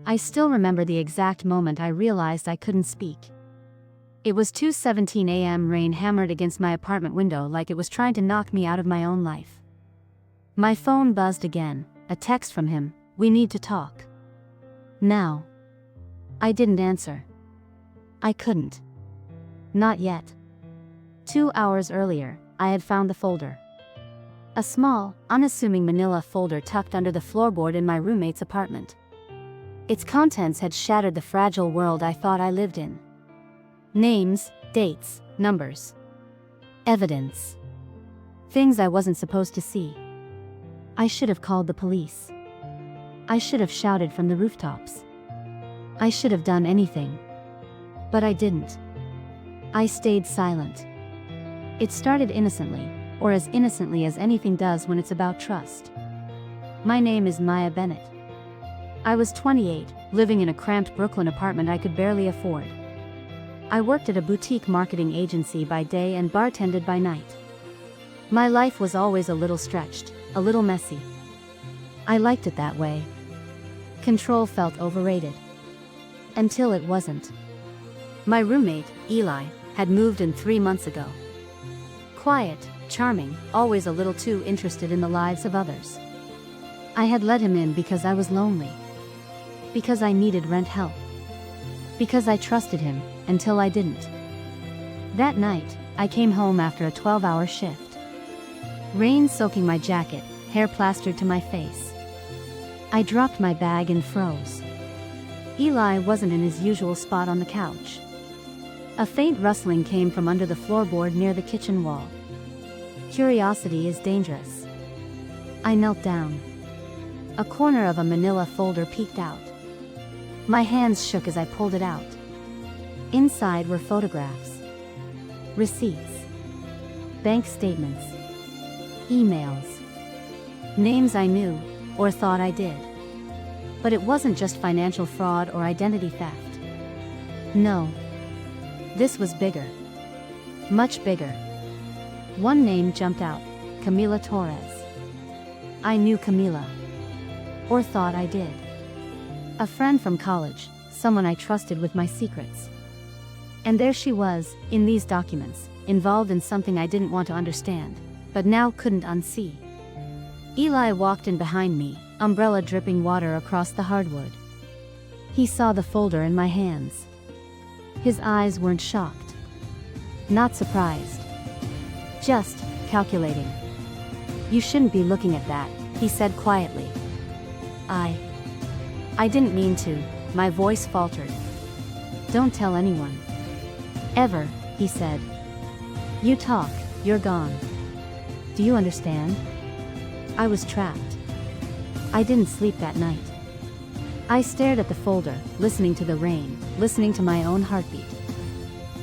I still remember the exact moment I realized I couldn't speak. It was 2:17 a.m. Rain hammered against my apartment window like it was trying to knock me out of my own life. My phone buzzed again, a text from him, "We need to talk. Now." I didn't answer. I couldn't. Not yet. 2 hours earlier, I had found the folder. A small, unassuming manila folder tucked under the floorboard in my roommate's apartment. Its contents had shattered the fragile world I thought I lived in. Names, dates, numbers. Evidence. Things I wasn't supposed to see. I should have called the police. I should have shouted from the rooftops. I should have done anything. But I didn't. I stayed silent. It started innocently, or as innocently as anything does when it's about trust. My name is Maya Bennett. I was 28, living in a cramped Brooklyn apartment I could barely afford. I worked at a boutique marketing agency by day and bartended by night. My life was always a little stretched, a little messy. I liked it that way. Control felt overrated. Until it wasn't. My roommate, Eli, had moved in 3 months ago. Quiet, charming, always a little too interested in the lives of others. I had let him in because I was lonely. Because I needed rent help. Because I trusted him, until I didn't. That night, I came home after a 12-hour shift. Rain soaking my jacket, hair plastered to my face. I dropped my bag and froze. Eli wasn't in his usual spot on the couch. A faint rustling came from under the floorboard near the kitchen wall. Curiosity is dangerous. I knelt down. A corner of a manila folder peeked out. My hands shook as I pulled it out. Inside were photographs. Receipts. Bank statements. Emails. Names I knew, or thought I did. But it wasn't just financial fraud or identity theft. No. This was bigger. Much bigger. One name jumped out, Camila Torres. I knew Camila. Or thought I did. A friend from college, someone I trusted with my secrets. And there she was, in these documents, involved in something I didn't want to understand, but now couldn't unsee. Eli walked in behind me, umbrella dripping water across the hardwood. He saw the folder in my hands. His eyes weren't shocked. Not surprised. Just calculating. "You shouldn't be looking at that," he said quietly. I didn't mean to, my voice faltered. "Don't tell anyone. Ever," he said. "You talk, you're gone. Do you understand?" I was trapped. I didn't sleep that night. I stared at the folder, listening to the rain, listening to my own heartbeat.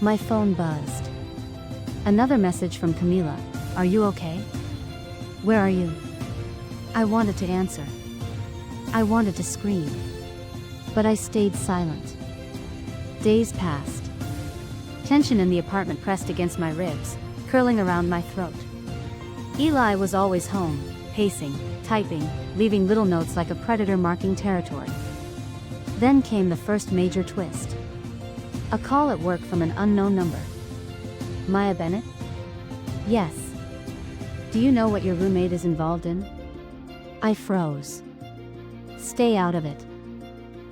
My phone buzzed. Another message from Camila, "Are you okay? Where are you?" I wanted to answer. I wanted to scream. But I stayed silent. Days passed. Tension in the apartment pressed against my ribs, curling around my throat. Eli was always home, pacing, typing, leaving little notes like a predator marking territory. Then came the first major twist. A call at work from an unknown number. "Maya Bennett?" "Yes." "Do you know what your roommate is involved in?" I froze. "Stay out of it.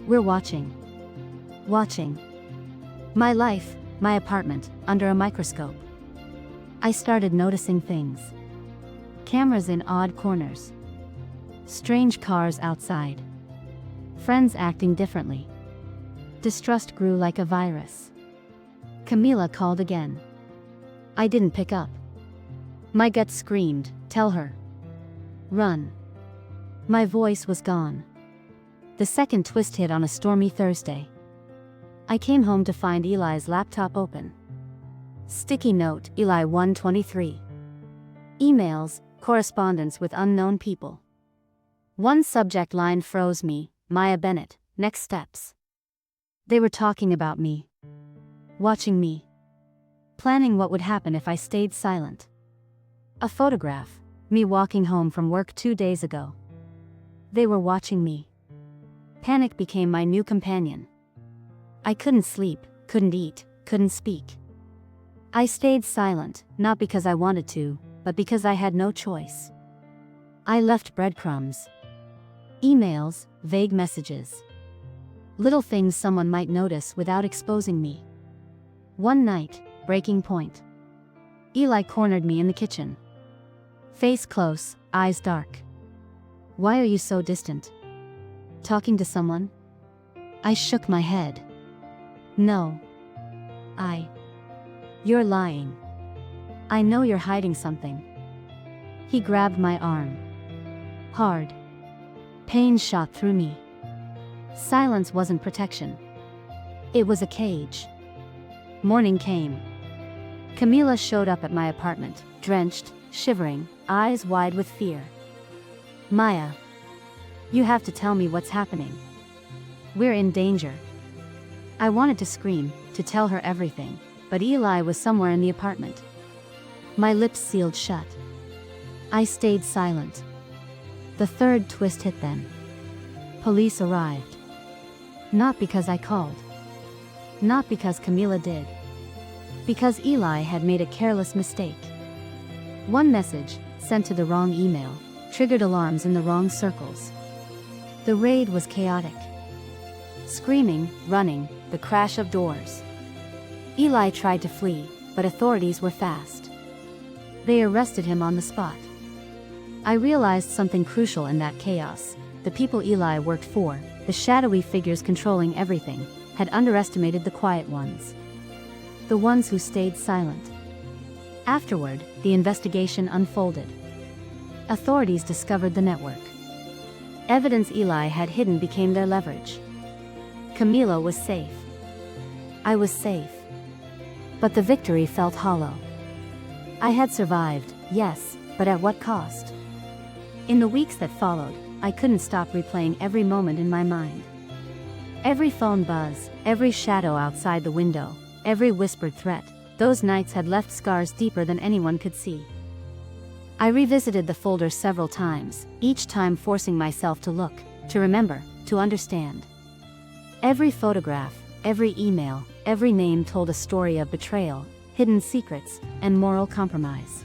We're watching. Watching. My life, my apartment, under a microscope." I started noticing things. Cameras in odd corners. Strange cars outside. Friends acting differently. Distrust grew like a virus. Camila called again. I didn't pick up. My gut screamed, "Tell her. Run." My voice was gone. The second twist hit on a stormy Thursday. I came home to find Eli's laptop open. Sticky note, Eli 123. Emails, correspondence with unknown people. One subject line froze me, "Maya Bennett, next steps." They were talking about me. Watching me. Planning what would happen if I stayed silent. A photograph, me walking home from work 2 days ago. They were watching me. Panic became my new companion. I couldn't sleep, couldn't eat, couldn't speak. I stayed silent, not because I wanted to, but because I had no choice. I left breadcrumbs. Emails, vague messages. Little things someone might notice without exposing me. One night, breaking point. Eli cornered me in the kitchen. Face close, eyes dark. "Why are you so distant? Talking to someone?" I shook my head. "No. You're lying. I know you're hiding something." He grabbed my arm. Hard. Pain shot through me. Silence wasn't protection. It was a cage. Morning came. Camila showed up at my apartment, drenched, shivering, eyes wide with fear. "Maya. You have to tell me what's happening. We're in danger." I wanted to scream, to tell her everything, but Eli was somewhere in the apartment. My lips sealed shut. I stayed silent. The third twist hit then. Police arrived. Not because I called. Not because Camila did. Because Eli had made a careless mistake. One message, sent to the wrong email, triggered alarms in the wrong circles. The raid was chaotic. Screaming, running, the crash of doors. Eli tried to flee, but authorities were fast. They arrested him on the spot. I realized something crucial in that chaos. The people Eli worked for, the shadowy figures controlling everything, had underestimated the quiet ones. The ones who stayed silent. Afterward, the investigation unfolded. Authorities discovered the network. Evidence Eli had hidden became their leverage. Camila was safe. I was safe. But the victory felt hollow. I had survived, yes, but at what cost? In the weeks that followed, I couldn't stop replaying every moment in my mind. Every phone buzz, every shadow outside the window, every whispered threat, those nights had left scars deeper than anyone could see. I revisited the folder several times, each time forcing myself to look, to remember, to understand. Every photograph, every email, every name told a story of betrayal, hidden secrets, and moral compromise.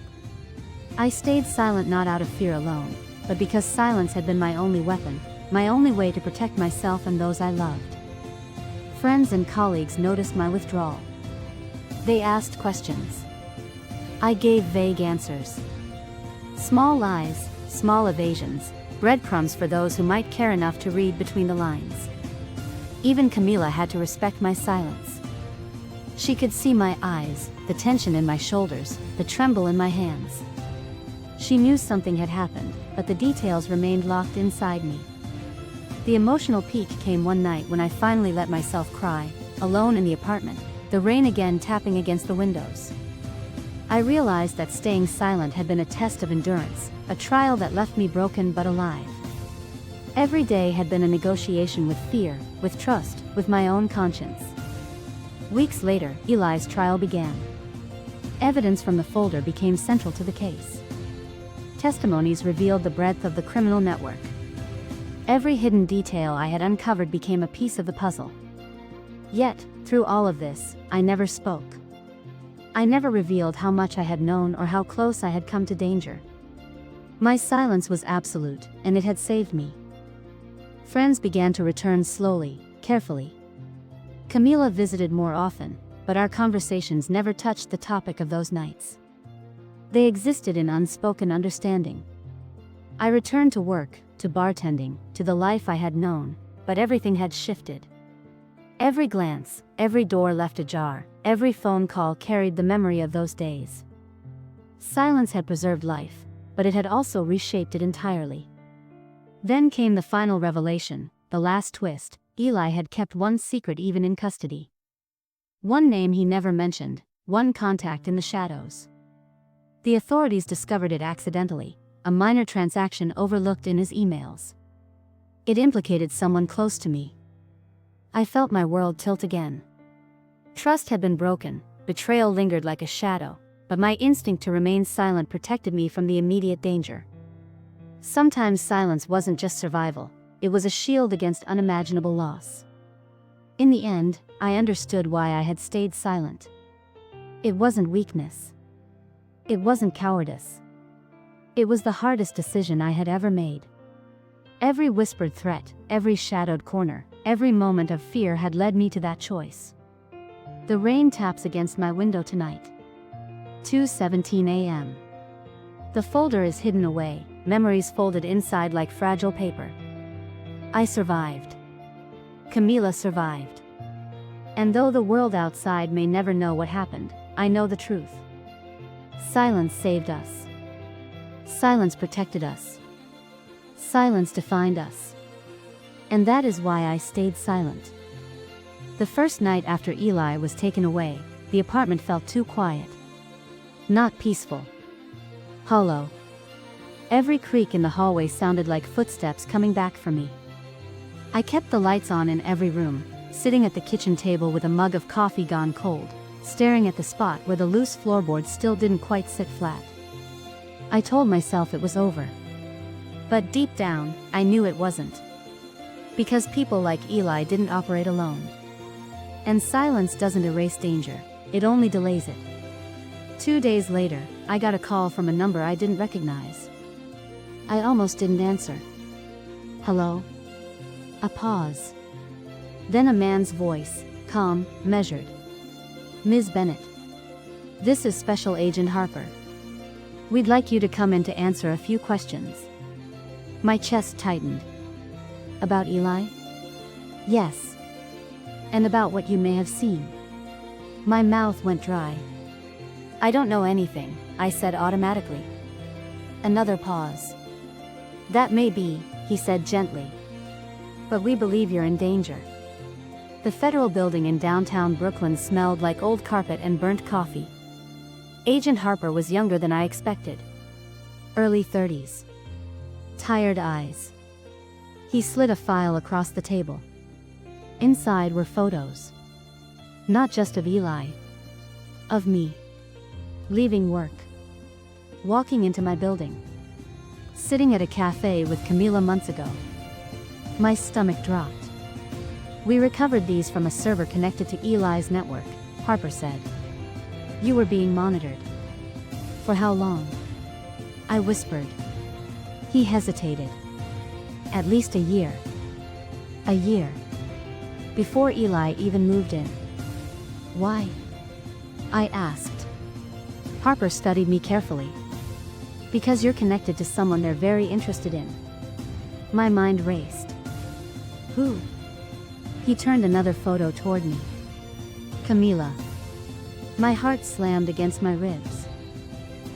I stayed silent not out of fear alone, but because silence had been my only weapon, my only way to protect myself and those I loved. Friends and colleagues noticed my withdrawal. They asked questions. I gave vague answers. Small lies, small evasions, breadcrumbs for those who might care enough to read between the lines. Even Camila had to respect my silence. She could see my eyes, the tension in my shoulders, the tremble in my hands. She knew something had happened, but the details remained locked inside me. The emotional peak came one night when I finally let myself cry, alone in the apartment, the rain again tapping against the windows. I realized that staying silent had been a test of endurance, a trial that left me broken but alive. Every day had been a negotiation with fear, with trust, with my own conscience. Weeks later, Eli's trial began. Evidence from the folder became central to the case. Testimonies revealed the breadth of the criminal network. Every hidden detail I had uncovered became a piece of the puzzle. Yet, through all of this, I never spoke. I never revealed how much I had known or how close I had come to danger. My silence was absolute, and it had saved me. Friends began to return slowly, carefully. Camila visited more often, but our conversations never touched the topic of those nights. They existed in unspoken understanding. I returned to work, to bartending, to the life I had known, but everything had shifted. Every glance, every door left ajar, every phone call carried the memory of those days. Silence had preserved life, but it had also reshaped it entirely. Then came the final revelation, the last twist. Eli had kept one secret even in custody. One name he never mentioned, one contact in the shadows. The authorities discovered it accidentally, a minor transaction overlooked in his emails. It implicated someone close to me. I felt my world tilt again. Trust had been broken, betrayal lingered like a shadow, but my instinct to remain silent protected me from the immediate danger. Sometimes silence wasn't just survival, it was a shield against unimaginable loss. In the end, I understood why I had stayed silent. It wasn't weakness. It wasn't cowardice. It was the hardest decision I had ever made. Every whispered threat, every shadowed corner, every moment of fear had led me to that choice. The rain taps against my window tonight. 2:17 a.m. The folder is hidden away, memories folded inside like fragile paper. I survived. Camila survived. And though the world outside may never know what happened, I know the truth. Silence saved us. Silence protected us. Silence defined us. And that is why I stayed silent. The first night after Eli was taken away, the apartment felt too quiet. Not peaceful. Hollow. Every creak in the hallway sounded like footsteps coming back for me. I kept the lights on in every room, sitting at the kitchen table with a mug of coffee gone cold, staring at the spot where the loose floorboards still didn't quite sit flat. I told myself it was over. But deep down, I knew it wasn't. Because people like Eli didn't operate alone. And silence doesn't erase danger, it only delays it. 2 days later, I got a call from a number I didn't recognize. I almost didn't answer. Hello? A pause. Then a man's voice, calm, measured. Ms. Bennett. This is Special Agent Harper. We'd like you to come in to answer a few questions. My chest tightened. About Eli? Yes. And about what you may have seen. My mouth went dry. I don't know anything, I said automatically. Another pause. That may be, he said gently. But we believe you're in danger. The federal building in downtown Brooklyn smelled like old carpet and burnt coffee. Agent Harper was younger than I expected. Early 30s. Tired eyes. He slid a file across the table. Inside were photos. Not just of Eli. Of me. Leaving work. Walking into my building. Sitting at a cafe with Camila months ago. My stomach dropped. We recovered these from a server connected to Eli's network, Harper said. You were being monitored. For how long? I whispered. He hesitated. At least a year. A year. Before Eli even moved in. Why? I asked. Harper studied me carefully. Because you're connected to someone they're very interested in. My mind raced. Who? He turned another photo toward me. Camila. My heart slammed against my ribs.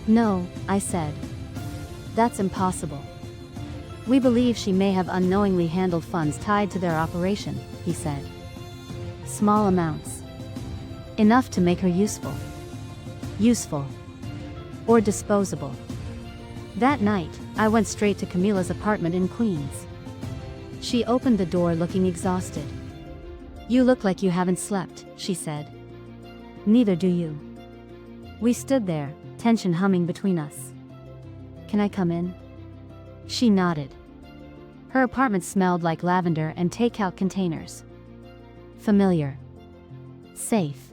No, I said. That's impossible. We believe she may have unknowingly handled funds tied to their operation, he said. Small amounts. Enough to make her useful. Useful. Or disposable. That night, I went straight to Camila's apartment in Queens. She opened the door looking exhausted. You look like you haven't slept, she said. Neither do you. We stood there, tension humming between us. Can I come in? She nodded. Her apartment smelled like lavender and takeout containers. Familiar. Safe.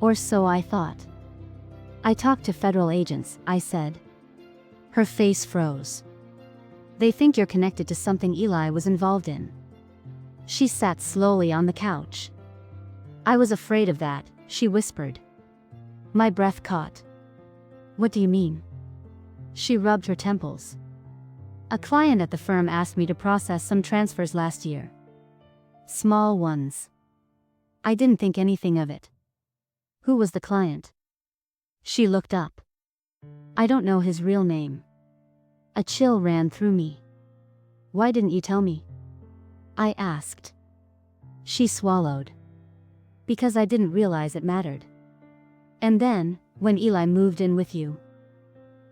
Or so I thought. I talked to federal agents, I said. Her face froze. They think you're connected to something Eli was involved in. She sat slowly on the couch. I was afraid of that, she whispered. My breath caught. What do you mean? She rubbed her temples. A client at the firm asked me to process some transfers last year. Small ones. I didn't think anything of it. Who was the client? She looked up. I don't know his real name. A chill ran through me. Why didn't you tell me? I asked. She swallowed. Because I didn't realize it mattered. And then, when Eli moved in with you,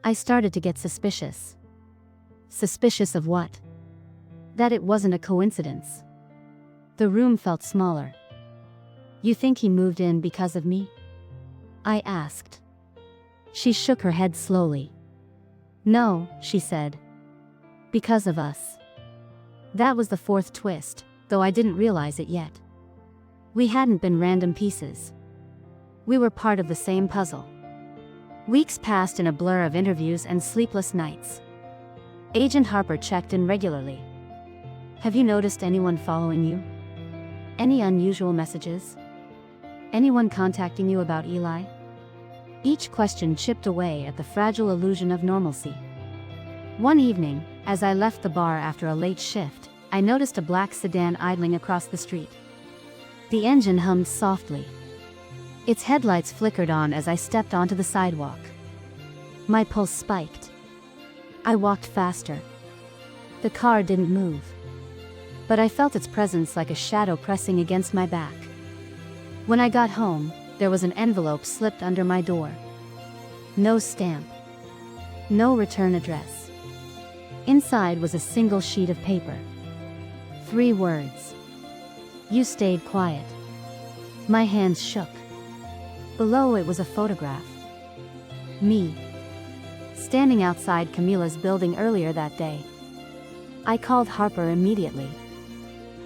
I started to get suspicious. Suspicious of what? That it wasn't a coincidence. The room felt smaller. You think he moved in because of me? I asked. She shook her head slowly. No, she said. Because of us. That was the fourth twist, though I didn't realize it yet. We hadn't been random pieces. We were part of the same puzzle. Weeks passed in a blur of interviews and sleepless nights. Agent Harper checked in regularly. Have you noticed anyone following you? Any unusual messages? Anyone contacting you about Eli? Each question chipped away at the fragile illusion of normalcy. One evening, as I left the bar after a late shift, I noticed a black sedan idling across the street. The engine hummed softly. Its headlights flickered on as I stepped onto the sidewalk. My pulse spiked. I walked faster. The car didn't move, but I felt its presence like a shadow pressing against my back. When I got home, there was an envelope slipped under my door. No stamp. No return address. Inside was a single sheet of paper. 3 words. You stayed quiet. My hands shook. Below it was a photograph. Me. Standing outside Camila's building earlier that day. I called Harper immediately.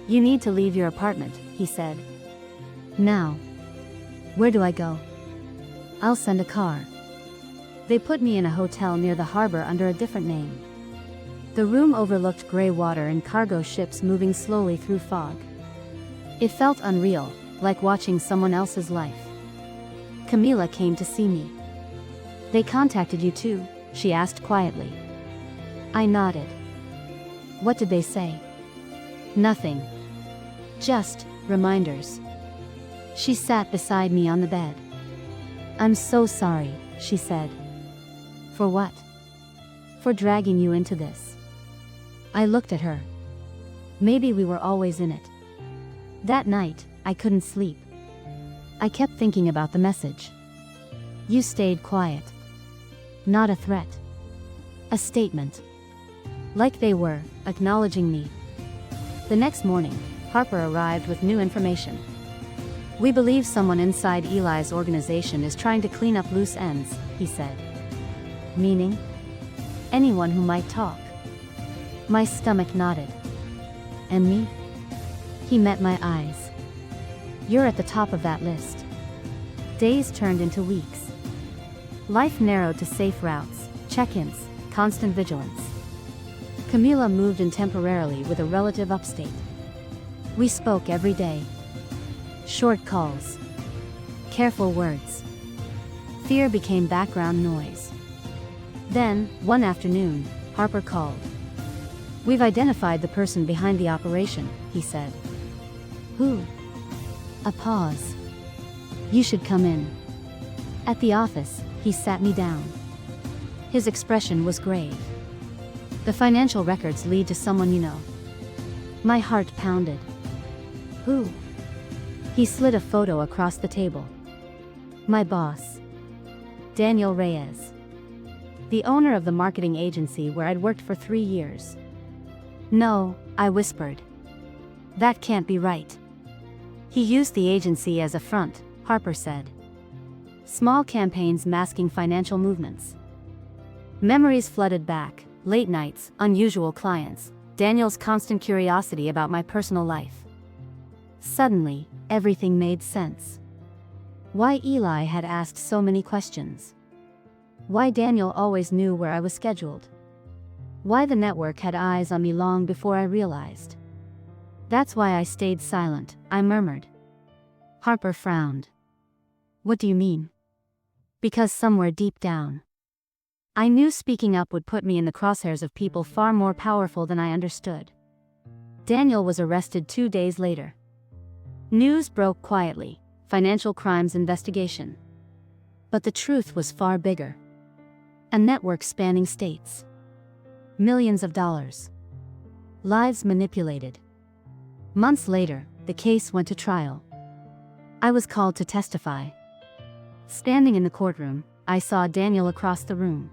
You need to leave your apartment, he said. Now. Where do I go? I'll send a car. They put me in a hotel near the harbor under a different name. The room overlooked gray water and cargo ships moving slowly through fog. It felt unreal, like watching someone else's life. Camila came to see me. They contacted you too, she asked quietly. I nodded. What did they say? Nothing. Just reminders. She sat beside me on the bed. I'm so sorry, she said. For what? For dragging you into this. I looked at her. Maybe we were always in it. That night, I couldn't sleep. I kept thinking about the message. You stayed quiet. Not a threat. A statement. Like they were, acknowledging me. The next morning, Harper arrived with new information. We believe someone inside Eli's organization is trying to clean up loose ends, he said. Meaning? Anyone who might talk. My stomach nodded. And me? He met my eyes. You're at the top of that list. Days turned into weeks. Life narrowed to safe routes, check-ins, constant vigilance. Camila moved in temporarily with a relative upstate. We spoke every day. Short calls. Careful words. Fear became background noise. Then, one afternoon, Harper called. We've identified the person behind the operation, he said. Who? A pause. You should come in. At the office, he sat me down. His expression was grave. The financial records lead to someone you know. My heart pounded. Who? He slid a photo across the table. My boss. Daniel Reyes. The owner of the marketing agency where I'd worked for 3 years. No, I whispered. That can't be right. He used the agency as a front, Harper said. Small campaigns masking financial movements. Memories flooded back, late nights, unusual clients, Daniel's constant curiosity about my personal life. Suddenly, everything made sense. Why Eli had asked so many questions. Why Daniel always knew where I was scheduled. Why the network had eyes on me long before I realized. That's why I stayed silent, I murmured. Harper frowned. What do you mean? Because somewhere deep down, I knew speaking up would put me in the crosshairs of people far more powerful than I understood. Daniel was arrested 2 days later. News broke quietly, financial crimes investigation. But the truth was far bigger. A network spanning states. Millions of dollars. Lives manipulated. Months later, the case went to trial. I was called to testify. Standing in the courtroom, I saw Daniel across the room.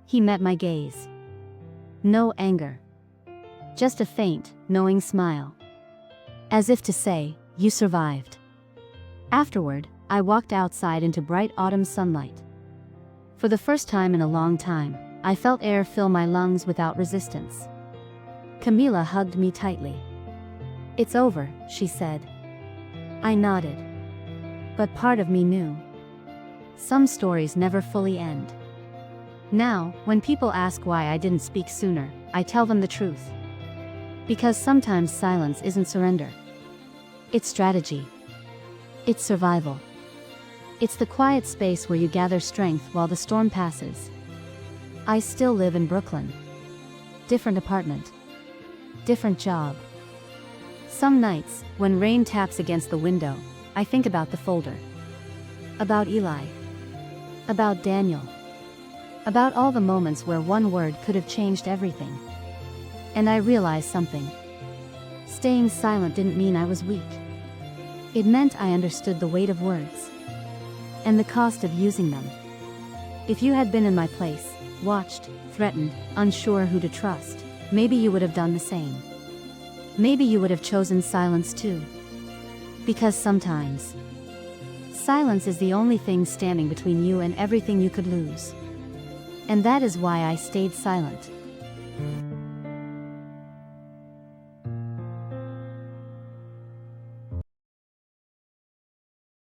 He met my gaze. No anger. Just a faint, knowing smile. As if to say, you survived. Afterward, I walked outside into bright autumn sunlight. For the first time in a long time, I felt air fill my lungs without resistance. Camila hugged me tightly. "It's over," she said. I nodded. But part of me knew. Some stories never fully end. Now, when people ask why I didn't speak sooner, I tell them the truth. Because sometimes silence isn't surrender. It's strategy. It's survival. It's the quiet space where you gather strength while the storm passes. I still live in Brooklyn. Different apartment. Different job. Some nights, when rain taps against the window, I think about the folder. About Eli. About Daniel. About all the moments where one word could have changed everything. And I realize something. Staying silent didn't mean I was weak. It meant I understood the weight of words. And the cost of using them. If you had been in my place, watched, threatened, unsure who to trust, maybe you would have done the same. Maybe you would have chosen silence too. Because sometimes, silence is the only thing standing between you and everything you could lose. And that is why I stayed silent.